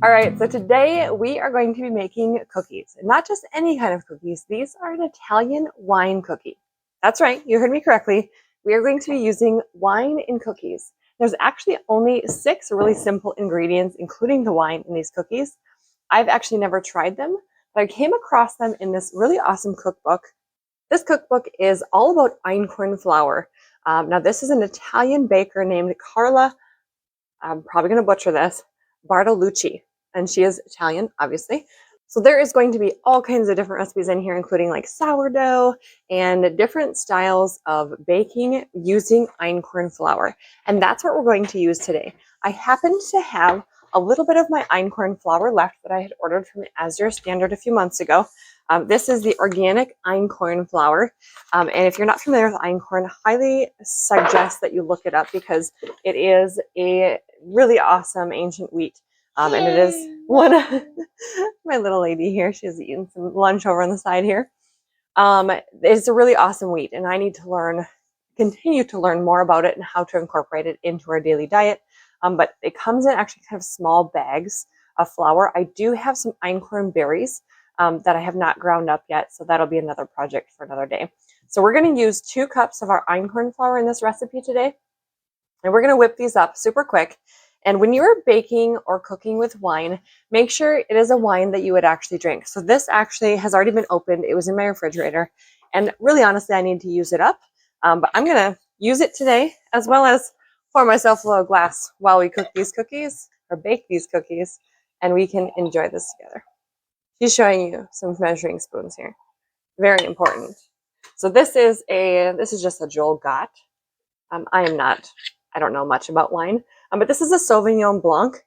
All right, so today we are going to be making cookies. And not just any kind of cookies, these are an Italian wine cookie. That's right, you heard me correctly. We are going to be using wine in cookies. There's actually only 6 really simple ingredients, including the wine, in these cookies. I've actually never tried them, but I came across them in this really awesome cookbook. This cookbook is all about einkorn flour. Now, this is an Italian baker named Carla, I'm probably going to butcher this, Bartolucci. And she is Italian, obviously. So there is going to be all kinds of different recipes in here, including like sourdough and different styles of baking using einkorn flour. And that's what we're going to use today. I happen to have a little bit of my einkorn flour left that I had ordered from Asda Standard a few months ago. This is the organic einkorn flour. And if you're not familiar with einkorn, highly suggest that you look it up because it is a really awesome ancient wheat. And it is one of my little lady here. She's eating some lunch over on the side here. It's a really awesome wheat, and I need to continue to learn more about it and how to incorporate it into our daily diet. But it comes in actually kind of small bags of flour. I do have some einkorn berries that I have not ground up yet, so that'll be another project for another day. So we're going to use 2 cups of our einkorn flour in this recipe today, and we're going to whip these up super quick. And when you're baking or cooking with wine, make sure it is a wine that you would actually drink. So this actually has already been opened. It was in my refrigerator. And really, honestly, I need to use it up. But I'm going to use it today, as well as pour myself a little glass while we cook these cookies or bake these cookies. And we can enjoy this together. She's showing you some measuring spoons here. Very important. So this is just a Joel Gott. I don't know much about wine. But this is a Sauvignon Blanc.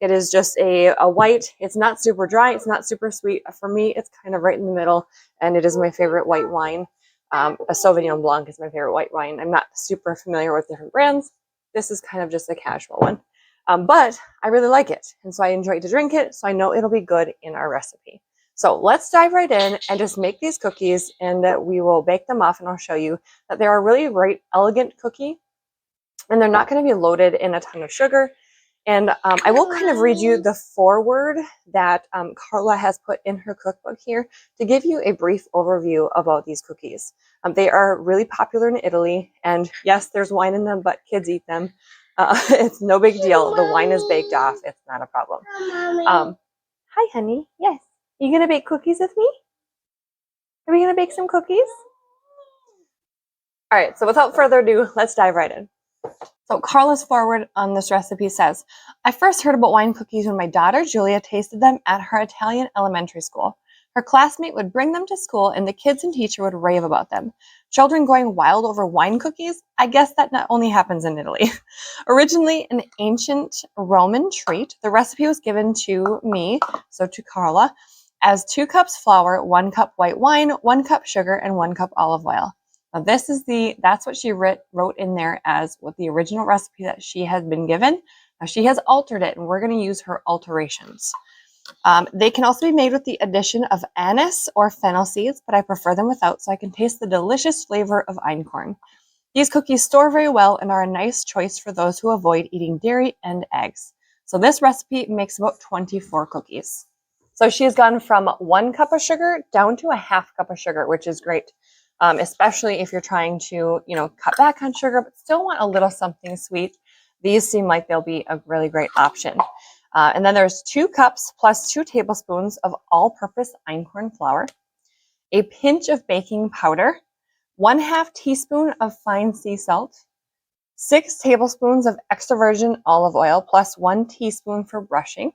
It is just a white. It's not super dry. It's not super sweet. For me, it's kind of right in the middle, and it is my favorite white wine. A Sauvignon Blanc is my favorite white wine. I'm not super familiar with different brands. This is kind of just a casual one. But I really like it, and so I enjoy to drink it, so I know it'll be good in our recipe. So let's dive right in and just make these cookies, and we will bake them off, and I'll show you that they're a really great, elegant cookie. And they're not going to be loaded in a ton of sugar. And I will kind of read you the foreword that Carla has put in her cookbook here to give you a brief overview about these cookies. They are really popular in Italy. And yes, there's wine in them, but kids eat them. It's no big deal. The wine is baked off. It's not a problem. Hi, honey. Yes. Are you going to bake cookies with me? Are we going to bake some cookies? All right. So without further ado, let's dive right in. So Carla's foreword on this recipe says, I first heard about wine cookies when my daughter Julia tasted them at her Italian elementary school. Her classmate would bring them to school and the kids and teacher would rave about them. Children going wild over wine cookies? I guess that not only happens in Italy. Originally an ancient Roman treat, the recipe was given to me, so to Carla, as 2 cups flour, 1 cup white wine, 1 cup sugar, and 1 cup olive oil. Now that's what she wrote in there as what the original recipe that she has been given. Now she has altered it, and we're going to use her alterations. They can also be made with the addition of anise or fennel seeds, but I prefer them without so I can taste the delicious flavor of einkorn. These cookies store very well and are a nice choice for those who avoid eating dairy and eggs. So this recipe makes about 24 cookies. So she has gone from 1 cup of sugar down to a half cup of sugar, which is great. Especially if you're trying to, cut back on sugar, but still want a little something sweet. These seem like they'll be a really great option. And then there's 2 cups plus 2 tablespoons of all-purpose einkorn flour, a pinch of baking powder, 1/2 teaspoon of fine sea salt, 6 tablespoons of extra virgin olive oil plus 1 teaspoon for brushing,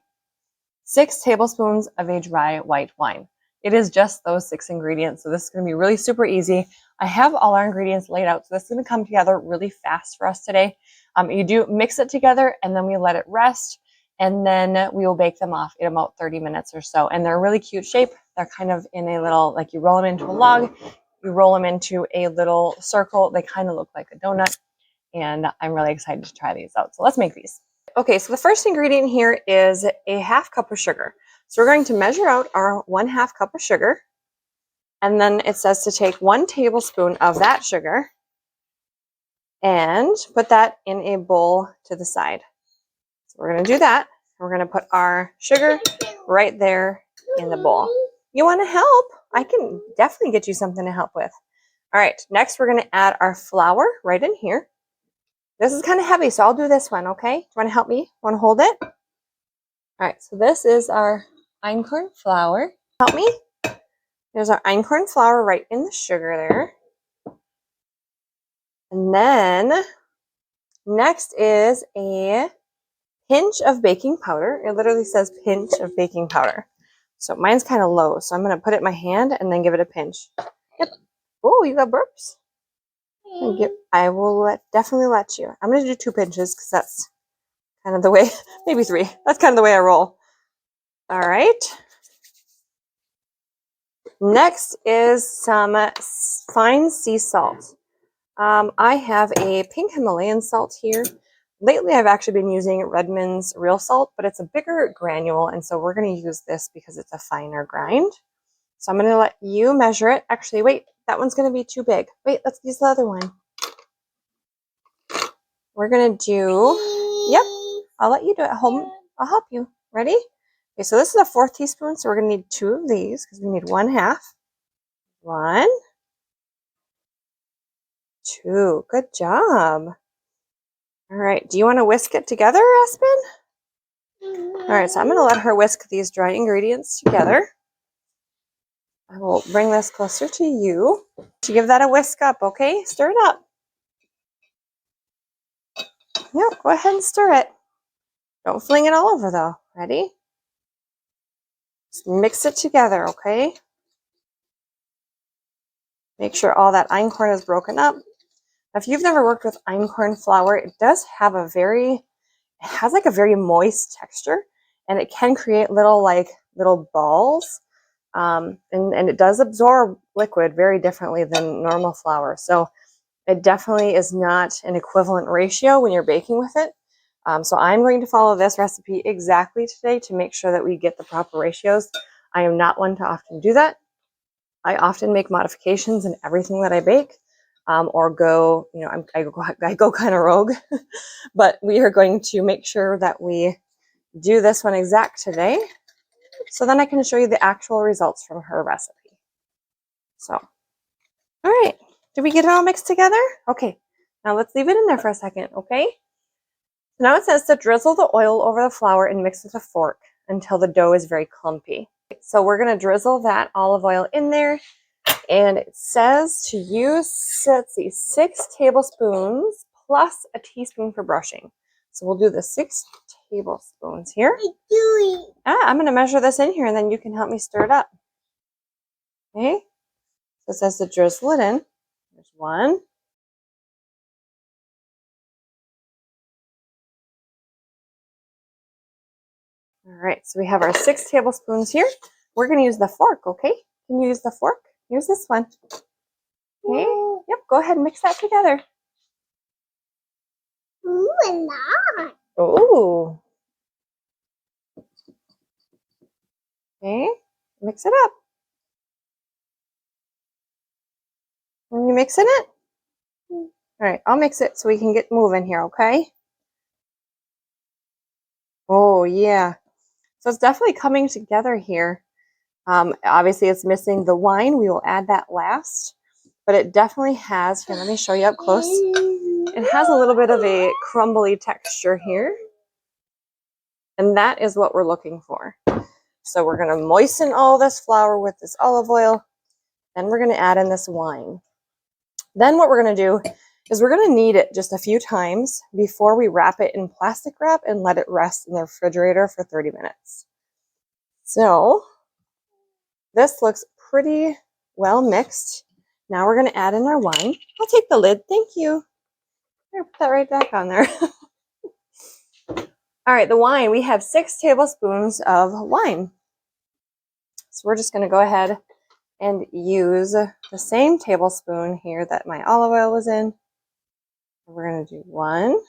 6 tablespoons of a dry white wine. It is just those 6 ingredients, so this is going to be really super easy. I have all our ingredients laid out, so this is going to come together really fast for us today. You do mix it together, and then we let it rest, and then we will bake them off in about 30 minutes or so. And they're a really cute shape. They're kind of in a little, like you roll them into a log, you roll them into a little circle. They kind of look like a donut, and I'm really excited to try these out. So let's make these. Okay, so the first ingredient here is a 1/2 cup of sugar. So we're going to measure out our 1/2 cup of sugar, and then it says to take 1 tablespoon of that sugar and put that in a bowl to the side. So we're going to do that. We're going to put our sugar right there in the bowl. You want to help? I can definitely get you something to help with. All right, next we're going to add our flour right in here. This is kind of heavy, so I'll do this one, okay? Do you want to help me? Want to hold it? All right, so this is our einkorn flour. Help me? There's our einkorn flour right in the sugar there. And then next is a pinch of baking powder. It literally says pinch of baking powder. So mine's kind of low, so I'm going to put it in my hand and then give it a pinch. Yep. Oh, you got burps? I will definitely let you. I'm going to do 2 pinches because that's kind of the way, maybe 3. That's kind of the way I roll. All right. Next is some fine sea salt. I have a pink Himalayan salt here. Lately, I've actually been using Redmond's real salt, but it's a bigger granule, and so we're going to use this because it's a finer grind. So I'm going to let you measure it. Actually, wait, that one's going to be too big. Wait, let's use the other one. We're going to do, yep, I'll let you do it. I'll help you. Ready? Okay, so this is a 4th teaspoon, so we're going to need 2 of these because we need 1/2. 1, 2. Good job. All right, do you want to whisk it together, Aspen? All right, so I'm going to let her whisk these dry ingredients together. I will bring this closer to you. To give that a whisk up, okay? Stir it up. Yep, go ahead and stir it. Don't fling it all over though. Ready? Just mix it together, okay? Make sure all that einkorn is broken up. If you've never worked with einkorn flour, it does have a very moist texture, and it can create little balls. And it does absorb liquid very differently than normal flour. So it definitely is not an equivalent ratio when you're baking with it. So I'm going to follow this recipe exactly today to make sure that we get the proper ratios. I am not one to often do that. I often make modifications in everything that I bake, or go, I go kind of rogue. But we are going to make sure that we do this one exact today, so then I can show you the actual results from her recipe. So, all right, did we get it all mixed together? Okay, now let's leave it in there for a second, okay? So now it says to drizzle the oil over the flour and mix with a fork until the dough is very clumpy. So we're going to drizzle that olive oil in there, and it says to use, let's see, 6 tablespoons plus a teaspoon for brushing. So we'll do the 6 tablespoons here. I'm going to measure this in here, and then you can help me stir it up. Okay, so it says to drizzle it in. There's 1. All right, so we have our 6 tablespoons here. We're going to use the fork, okay? Can you use the fork? Use this one. Okay, yep, go ahead and mix that together. Ooh, and that. Ooh. Okay, mix it up. Are you mixing it? All right, I'll mix it so we can get moving here, okay? Oh, yeah. So it's definitely coming together here. Obviously, it's missing the wine. We will add that last. But it definitely has, here, let me show you up close. It has a little bit of a crumbly texture here. And that is what we're looking for. So we're going to moisten all this flour with this olive oil. Then we're going to add in this wine. Then what we're going to do is we're going to knead it just a few times before we wrap it in plastic wrap and let it rest in the refrigerator for 30 minutes. So this looks pretty well mixed. Now we're going to add in our wine. I'll take the lid. Thank you. Here, put that right back on there. All right, the wine. We have 6 tablespoons of wine. So we're just going to go ahead and use the same tablespoon here that my olive oil was in. We're going to do 1,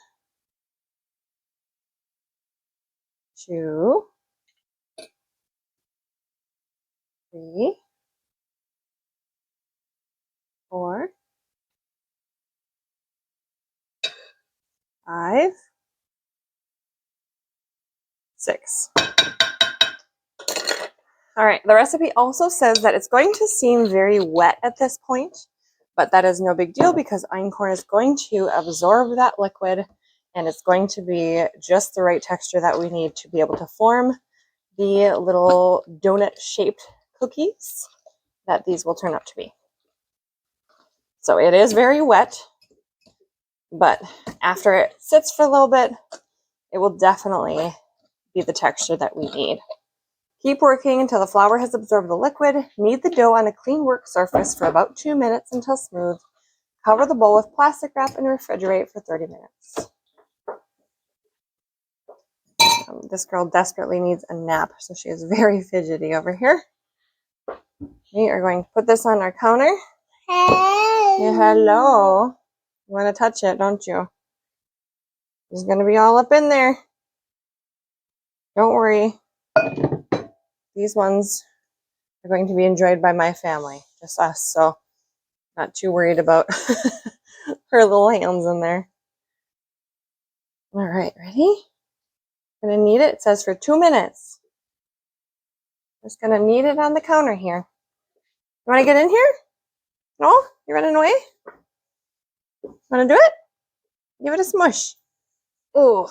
2, 3, 4, 5, 6. All right, the recipe also says that it's going to seem very wet at this point, but that is no big deal because einkorn is going to absorb that liquid and it's going to be just the right texture that we need to be able to form the little donut-shaped cookies that these will turn out to be. So it is very wet, but after it sits for a little bit, it will definitely be the texture that we need. Keep working until the flour has absorbed the liquid. Knead the dough on a clean work surface for about 2 minutes until smooth. Cover the bowl with plastic wrap and refrigerate for 30 minutes. This girl desperately needs a nap, so she is very fidgety over here. We are going to put this on our counter. Hey. Yeah, hello. You want to touch it, don't you? It's going to be all up in there. Don't worry. These ones are going to be enjoyed by my family, just us, so not too worried about her little hands in there. All right, ready? Gonna knead it. It says for 2 minutes. Just gonna knead it on the counter here. You wanna get in here? No? You running away? Wanna do it? Give it a smush. Ooh.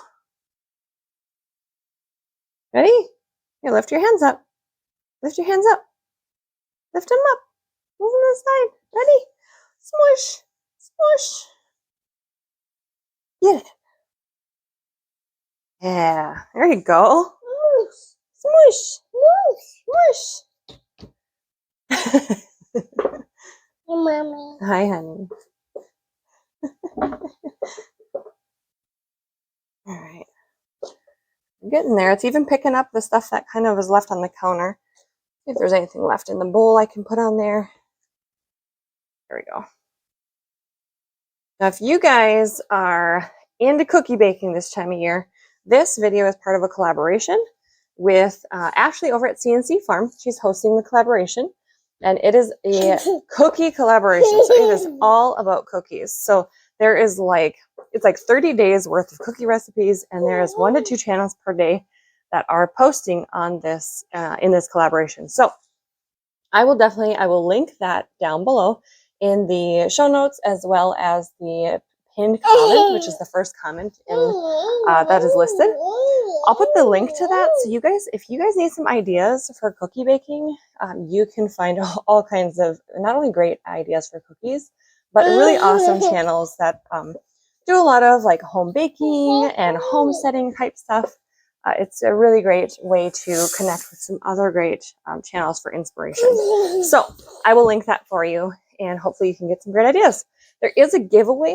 Ready? Here, lift your hands up. Lift your hands up. Lift them up. Move them to the side. Ready? Smush. Smush. Get it. Yeah. There you go. Smush. Smush. Smush. Hey, Mommy. Hi, honey. All right. I'm getting there. It's even picking up the stuff that kind of is left on the counter. If there's anything left in the bowl I can put on there. There we go. Now, if you guys are into cookie baking this time of year, this video is part of a collaboration with Ashley over at CNC Farm. She's hosting the collaboration, and it is a cookie collaboration. So it is all about cookies. So there is it's like 30 days worth of cookie recipes, and there is 1 to 2 channels per day that are posting on this in this collaboration. So I will link that down below in the show notes, as well as the pinned comment, which is the first comment in that is listed. I'll put the link to that, so you guys, if you guys need some ideas for cookie baking, you can find all kinds of not only great ideas for cookies, but really awesome channels that do a lot of like home baking and homesteading type stuff. It's a really great way to connect with some other great channels for inspiration. So I will link that for you, and hopefully you can get some great ideas. There is a giveaway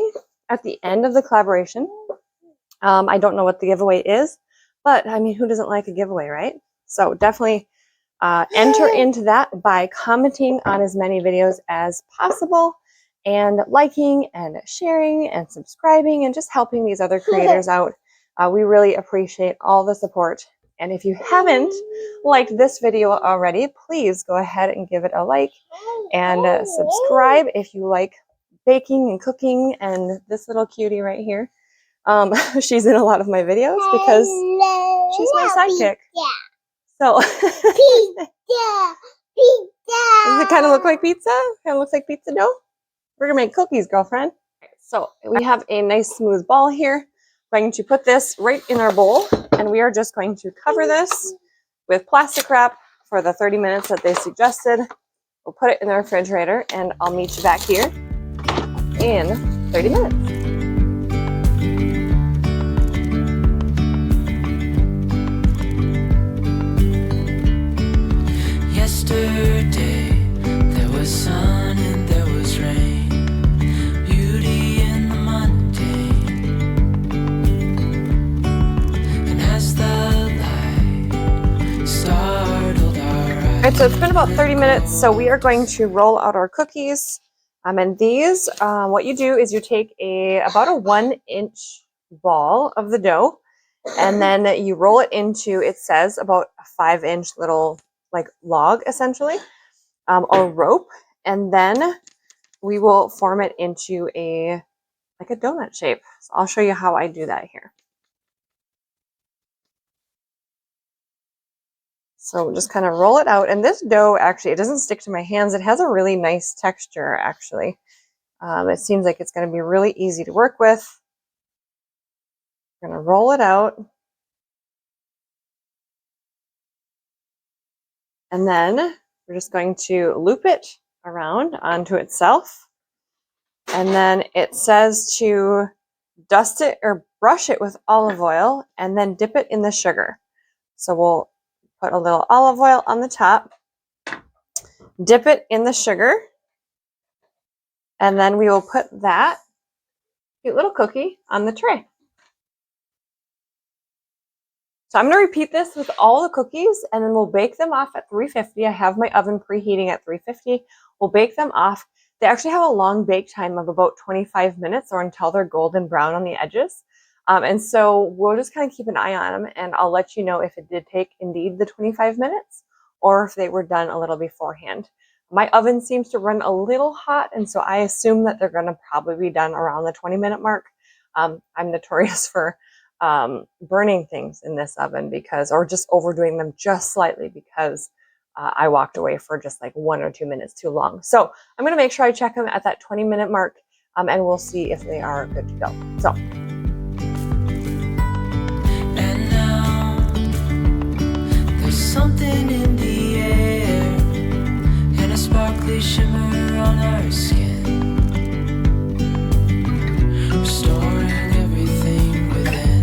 at the end of the collaboration. I don't know what the giveaway is, but I mean, who doesn't like a giveaway, right? So definitely enter into that by commenting on as many videos as possible, and liking and sharing and subscribing and just helping these other creators out. We really appreciate all the support. And if you haven't liked this video already, please go ahead and give it a like and subscribe if you like baking and cooking. And this little cutie right here, she's in a lot of my videos because she's my sidekick. So does it kind of look like pizza? Kind of looks like pizza dough? We're gonna make cookies, girlfriend. So we have a nice smooth ball here. I'm going to put this right in our bowl, and we are just going to cover this with plastic wrap for the 30 minutes that they suggested. We'll put it in the refrigerator, and I'll meet you back here in 30 minutes. Yesterday there was sun and there was rain, beauty in the mundane, and as the light startled our eyes. All right, so it's been about 30 minutes, so we are going to roll out our cookies. And these, what you do is you take about a 1-inch ball of the dough, and then you roll it into, it says, about a 5-inch little like log, essentially, or rope, and then we will form it into like a donut shape. So I'll show you how I do that here. So just kind of roll it out. And this dough, actually, it doesn't stick to my hands. It has a really nice texture, actually. It seems like it's going to be really easy to work with. I'm going to roll it out. And then we're just going to loop it around onto itself. And then it says to dust it or brush it with olive oil and then dip it in the sugar. So we'll put a little olive oil on the top, dip it in the sugar, and then we will put that cute little cookie on the tray. So I'm going to repeat this with all the cookies, and then we'll bake them off at 350. I have my oven preheating at 350. We'll bake them off. They actually have a long bake time of about 25 minutes or until they're golden brown on the edges. And so we'll just kind of keep an eye on them, and I'll let you know if it did take indeed the 25 minutes or if they were done a little beforehand. My oven seems to run a little hot, and so I assume that they're going to probably be done around the 20-minute mark. I'm notorious for burning things in this oven or just overdoing them just slightly because I walked away for just like 1 or 2 minutes too long. So I'm going to make sure I check them at that 20-minute mark, and we'll see if they are good to go. So. And now there's something in the air and a sparkly shimmer on our skin, restoring everything within.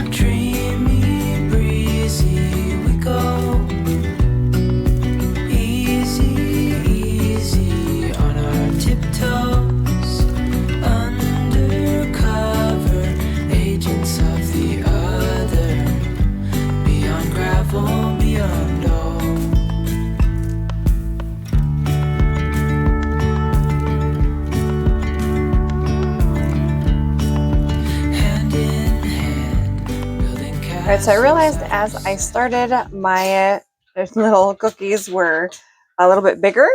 Dreamy, breezy, we go. Easy, easy on our tiptoes. Undercover agents of the other. Beyond gravel, beyond all. Hand in hand, building castles. All right, so I realized as I started, my little cookies were a little bit bigger,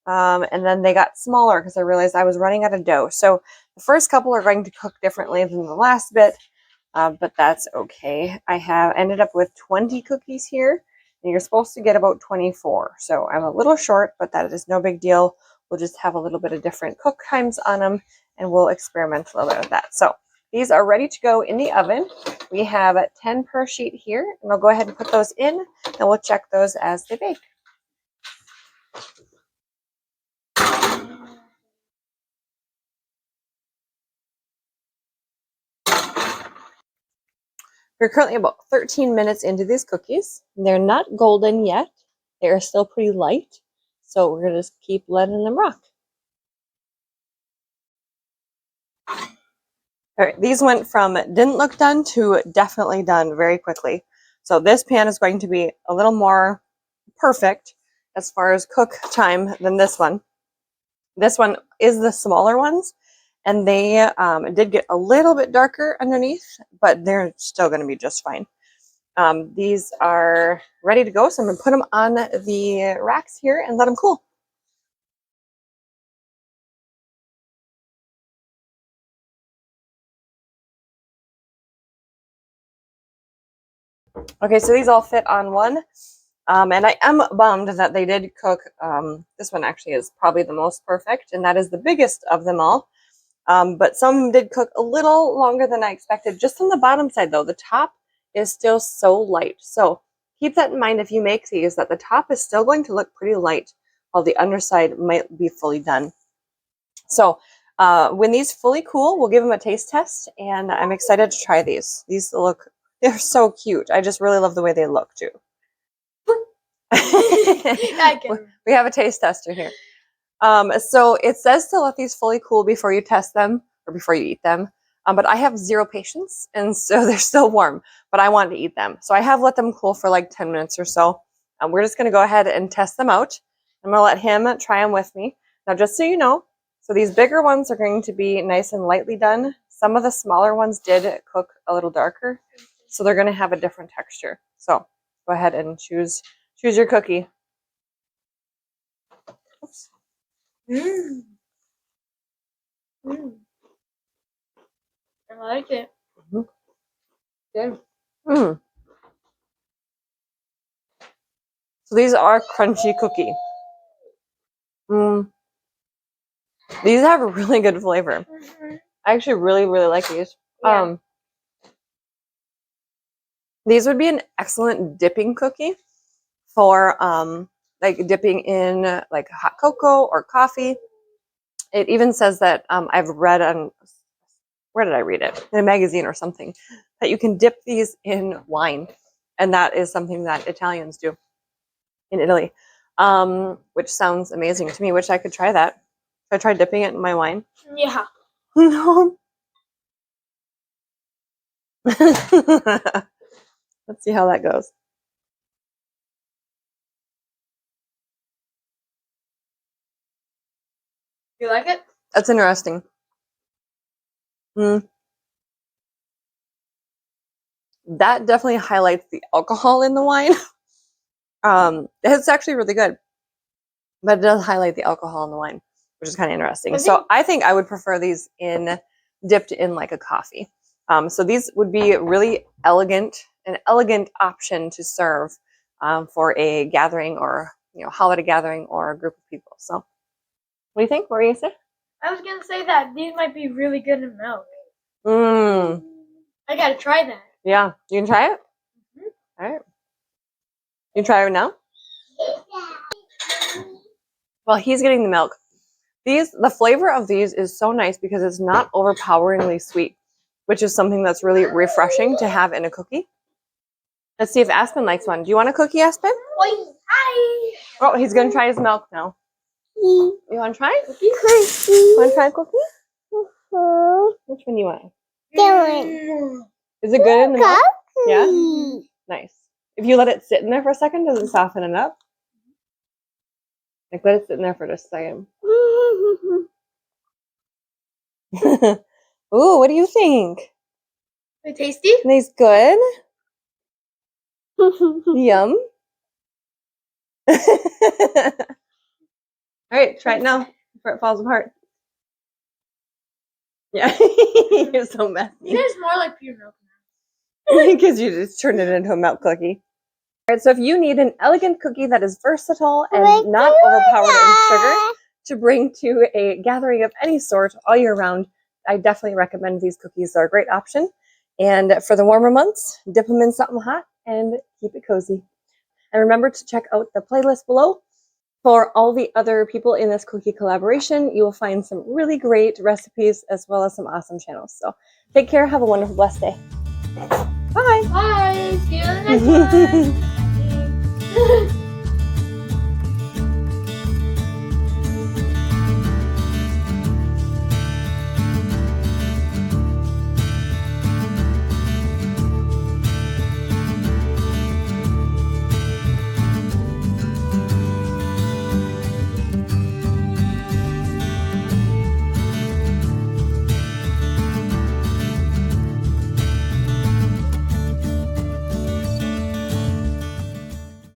and then they got smaller because I realized I was running out of dough. So the first couple are going to cook differently than the last bit, but that's okay. I have ended up with 20 cookies here, and you're supposed to get about 24. So I'm a little short, but that is no big deal. We'll just have a little bit of different cook times on them, and we'll experiment a little bit with that. So these are ready to go in the oven. We have 10 per sheet here, and I'll go ahead and put those in, and we'll check those as they bake. We're currently about 13 minutes into these cookies. They're not golden yet. They are still pretty light, so we're going to just keep letting them rock. All right, these went from didn't look done to definitely done very quickly. So this pan is going to be a little more perfect as far as cook time than this one. This one is the smaller ones, and they did get a little bit darker underneath, but they're still going to be just fine. These are ready to go, so I'm going to put them on the racks here and let them cool. Okay, so these all fit on one, and I am bummed that they did cook. This one actually is probably the most perfect, and that is the biggest of them all. But some did cook a little longer than I expected. Just on the bottom side, though, the top is still so light. So keep that in mind if you make these, that the top is still going to look pretty light, while the underside might be fully done. So when these fully cool, we'll give them a taste test, and I'm excited to try these. They're so cute. I just really love the way they look, too. We have a taste tester here. So it says to let these fully cool before you test them or before you eat them. But I have zero patience, and so they're still warm, but I want to eat them. So I have let them cool for like 10 minutes or so. We're just going to go ahead and test them out. I'm going to let him try them with me. Now, just so you know, so these bigger ones are going to be nice and lightly done. Some of the smaller ones did cook a little darker, so they're going to have a different texture. So go ahead and choose your cookie. Oops. Mm. Mm. I like it. Good. Mm. So these are crunchy cookie. Mm. These have a really good flavor. I actually really, really like these. Yeah. These would be an excellent dipping cookie for like dipping in like hot cocoa or coffee. It even says that I've read on, where did I read it? In a magazine or something, that you can dip these in wine. And that is something that Italians do in Italy, which sounds amazing to me, which I could try that. Should I try dipping it in my wine? Yeah. No. Let's see how that goes. You like it? That's interesting. That definitely highlights the alcohol in the wine. It's actually really good, but it does highlight the alcohol in the wine, which is kind of interesting. So I think I would prefer these dipped in like a coffee. So these would be really an elegant option to serve for a gathering or holiday gathering or a group of people. So what do you think? What were you gonna say? I was gonna say that these might be really good in milk. Mm. I gotta try that. Yeah, you can try it. All right, you try it now. Well, he's getting the milk. The flavor of these is so nice because it's not overpoweringly sweet, which is something that's really refreshing to have in a cookie. Let's see if Aspen likes one. Do you want a cookie, Aspen? Hi. Oh, he's gonna try his milk now. You want to try it? Cookie? Want to try a cookie? Which one do you want? Is it good in the milk? Yeah? Nice. If you let it sit in there for a second, does it soften it up? Like, let it sit in there for just a second. Ooh, what do you think? Is it tasty? Tastes good? Yum. All right, try it now before it falls apart. Yeah, you're so messy. It's more like pure milk Because you just turned it into a milk cookie. All right, so if you need an elegant cookie that is versatile and not overpowered in sugar to bring to a gathering of any sort all year round, I definitely recommend these cookies. They're a great option. And for the warmer months, dip them in something hot and keep it cozy. And remember to check out the playlist below. For all the other people in this cookie collaboration, you will find some really great recipes as well as some awesome channels. So take care. Have a wonderful, blessed day. Bye. Bye. See you in the next one.